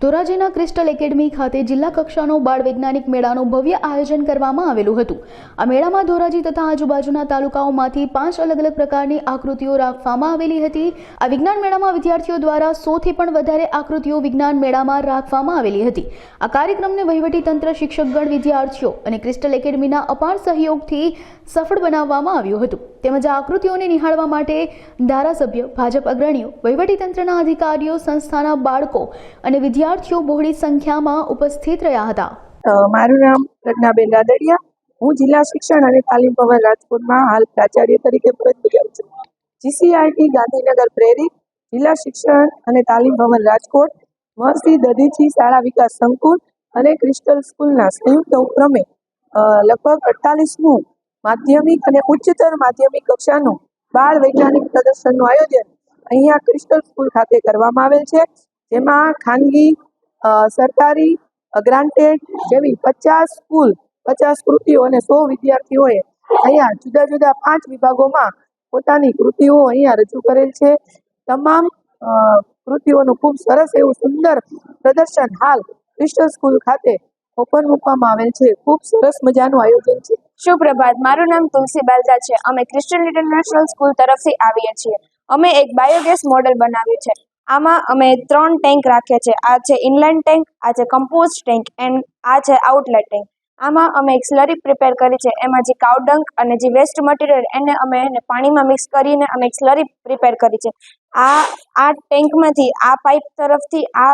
ધોરાજીના crystal academy ખાતે જિલ્લા કક્ષાનો બાળ વૈજ્ઞાનિક મેળાનું ભવ્ય આયોજન કરવામાં આવેલું હતું। આ મેળામાં ધોરાજી તથા આજુબાજુના તાલુકાઓમાંથી 5 અલગ અલગ પ્રકારની આકૃતિઓ રાખવામાં આવેલી હતી। આ વિજ્ઞાન મેળામાં વિદ્યાર્થીઓ દ્વારા 100 થી પણ વધારે આકૃતિઓ વિજ્ઞાન મેળામાં રાખવામાં આવેલી હતી। આ કાર્યક્રમને વહીવટી તંત્ર, શિક્ષકગણ, વિદ્યાર્થીઓ અને ક્રિસ્ટલ એકેડમીના અપાર સહયોગથી સફળ બનાવવામાં આવ્યું હતું। તેમજ આ આકૃતિઓને નિહાળવા માટે ધારાસભ્ય, ભાજપ અગ્રણીઓ, વહીવટી તંત્રના અધિકારીઓ, સંસ્થાના બાળકો અને વિદ્યાર્થીઓ બહોળી સંખ્યામાં ઉપસ્થિત રહ્યા હતા। મારું નામ પ્રજ્ઞાબેન રાદડિયા। હું જિલ્લા શિક્ષણ અને તાલીમ ભવન રાજકોટમાં હાલ પ્રાચાર્ય તરીકે ફરજ બજાવું છું। GCRT ગાંધીનગર પ્રેરિત જિલ્લા શિક્ષણ અને તાલીમ ભવન રાજકોટ, મહર્ષિ દધીચી શાળા વિકાસ સંકુલ અને ક્રિસ્ટલ સ્કૂલના સંયુક્ત ઉપક્રમે લગભગ 48મું માધ્યમિક અને ઉચ્ચતર માધ્યમિક કક્ષાનું બાળ વૈજ્ઞાનિક પ્રદર્શનનું આયોજન અહીંયા ક્રિસ્ટલ સ્કૂલ ખાતે કરવામાં આવેલ છે, જેમાં ખાનગી, સરકારી, ગ્રાન્ટેડ જેવી 50 સ્કૂલ, 50 કૃતિઓ અને 100 વિદ્યાર્થીઓએ અહીંયા જુદા જુદા 5 વિભાગોમાં પોતાની કૃતિઓ અહીંયા રજૂ કરેલ છે। તમામ કૃતિઓનું ખૂબ સરસ એવું સુંદર પ્રદર્શન હાલ ક્રિસ્ટલ સ્કૂલ ખાતે ઓપન મૂકવામાં આવેલ છે। ખૂબ સરસ મજાનું આયોજન છે। સુપ્રભાત, મારું નામ તુલસી બાલદા છે। અમે ક્રિસ્ટલ ઇન્ટરનેશનલ સ્કૂલ તરફથી આવીએ છીએ। અમે એક બાયોગેસ મોડેલ બનાવ્યું છે। આમાં અમે 3 ટેન્ક રાખ્યા છે। આ છે ઇનલાઇન ટેન્ક, આ છે કમ્પોસ્ટ ટેન્ક એન્ડ આ છે આઉટલેટ ટેન્ક। આમાં અમે એક સ્લરી પ્રિપેર કરી છે। એમાં જે કાઉડંગ અને જે વેસ્ટ મટીરિયલ એને અમે પાણીમાં મિક્સ કરીને અમે એક સ્લરી પ્રિપેર કરી છે। આ ટેન્કમાંથી આ પાઇપ તરફથી આ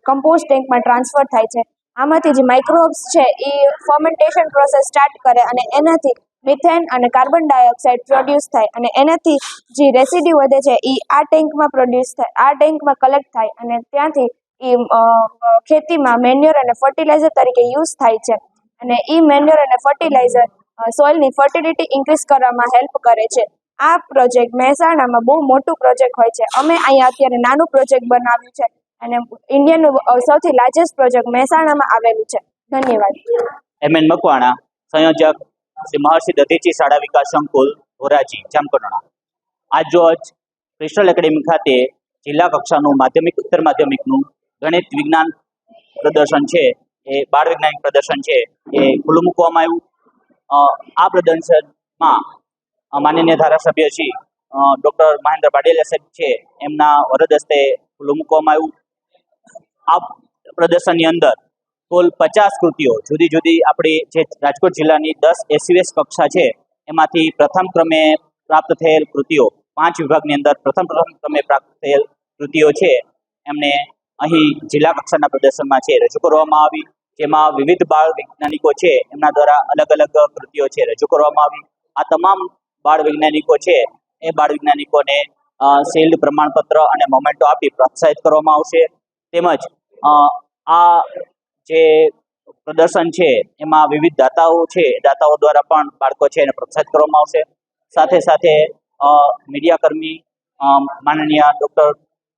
કમ્પોસ્ટ ટેન્કમાં ટ્રાન્સફર થાય છે। આમાંથી જે માઇક્રોબ્સ છે એ ફર્મેન્ટેશન પ્રોસેસ સ્ટાર્ટ કરે અને એનાથી મિથેન અને કાર્બન ડાયોક્સાઇડ પ્રોડ્યુસ થાય અને એનાથી જે રેસિડ્યુ વધે છે એ આ ટેન્કમાં પ્રોડ્યુસ થાય, આ ટેન્કમાં કલેક્ટ થાય અને ત્યાંથી એ ખેતીમાં મેન્યુઅર અને ફર્ટિલાઇઝર તરીકે યુઝ થાય છે અને એ મેન્યુઅર અને ફર્ટિલાઇઝર સોઇલની ફર્ટિલિટી ઇન્ક્રીઝ કરવામાં હેલ્પ કરે છે। આ પ્રોજેક્ટ મહેસાણામાં બહુ મોટું પ્રોજેક્ટ હોય છે। અમે અહીંયા અત્યારે નાનું પ્રોજેક્ટ બનાવ્યું છે અને ઇન્ડિયાનું સૌથી લાર્જેસ્ટ પ્રોજેક્ટ મહેસાણામાં આવેલું છે। ધન્યવાદ। MN મકવાણા, સંયોજક શ્રી મહર્ષિ દધીચી શાળા વિકાસ સંકુલ, ધોરાજી, જામકંડોરણા। આજ રોજ ક્રિસ્ટલ એકેડમી ખાતે જિલ્લા કક્ષાનું માધ્યમિક, ઉત્તર માધ્યમિકનું ગણિત વિજ્ઞાન પ્રદર્શન છે, એ બાળ વૈજ્ઞાનિક પ્રદર્શન છે, એ ખુલ્લું મૂકવામાં આવ્યું। આ પ્રદર્શનમાં માનનીય ધારાસભ્ય શ્રી ડૉક્ટર મહેન્દ્ર પાટીલ સાહેબ છે, એમના વરદ હસ્તે ખુલ્લું મૂકવામાં આવ્યું। આ પ્રદર્શનની અંદર કુલ 50 કૃતિઓ જુદી જુદી આપણી જે રાજકોટ જિલ્લાની 10 SUS કક્ષા છે એમાંથી પ્રથમ ક્રમે પ્રાપ્ત થયેલ કૃતિઓ, 5 વિભાગની અંદર પ્રથમ ક્રમે પ્રાપ્ત થયેલ કૃતિઓ છે એમને અહીં જિલ્લા કક્ષાના પ્રદર્શનમાં છે રજૂ કરવામાં આવી, જેમાં વિવિધ બાળ વૈજ્ઞાનિકો છે એમના દ્વારા અલગ અલગ કૃતિઓ છે રજૂ કરવામાં આવી। આ તમામ બાળ વૈજ્ઞાનિકો છે એ બાળ વૈજ્ઞાનિકોને શિલ્ડ, પ્રમાણપત્ર અને મોમેન્ટો આપી પ્રોત્સાહિત કરવામાં આવશે। તેમજ આ જે પ્રદર્શન છે એમાં વિવિધ દાતાઓ છે, દાતાઓ દ્વારા પણ બાળકો છે એને પ્રોત્સાહિત કરવામાં આવશે। સાથે સાથે મીડિયાકર્મી માનનીય ડૉક્ટર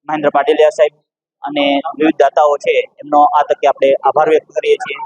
મહેન્દ્ર પાટીલિયા સાહેબ અને વિવિધ દાતાઓ છે એમનો આ તકે આપણે આભાર વ્યક્ત કરીએ છીએ।